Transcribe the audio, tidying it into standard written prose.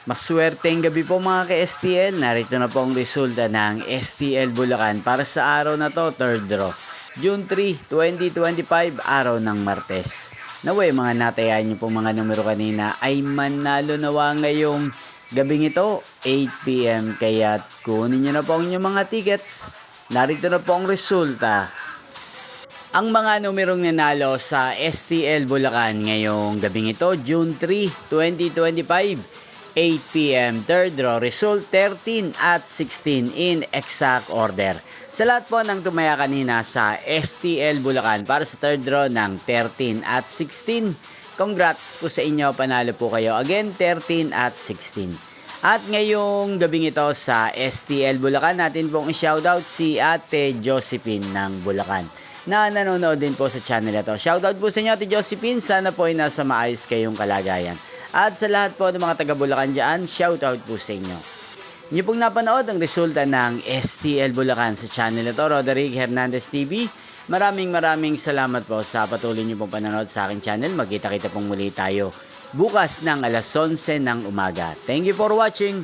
Maswerteng gabi po mga ka-STL. Narito na po ang resulta ng STL Bulacan para sa araw na to, third draw. June 3, 2025, araw ng Martes. Naway mga natayaan niyo po mga numero kanina ay manalo nawa ngayong gabing ito, 8 PM. Kaya kunin niyo na po ang inyong mga tickets. Narito na po ang resulta. Ang mga numerong nanalo sa STL Bulacan ngayong gabing ito, June 3, 2025. 8 PM, third draw, result 13 at 16 in exact order. Sa lahat po ng tumaya kanina sa STL Bulacan para sa third draw ng 13 at 16, congrats po sa inyo, panalo po kayo. Again, 13 at 16. At ngayong gabing ito sa STL Bulacan, natin pong i-shoutout si Ate Josephine ng Bulacan na nanonood din po sa channel ito. Shoutout po sa inyo, Ate Josephine. Sana po ay nasa maayos kayong kalagayan. At sa lahat po ng mga taga Bulacan dyan, shoutout po sa inyo. Inyo pong napanood ang resulta ng STL Bulacan sa channel ito, Roderick Hernandez TV. Maraming salamat po sa patuloy niyo pong panonood sa aking channel. Magkita-kita pong muli tayo bukas ng alas 11 ng umaga. Thank you for watching.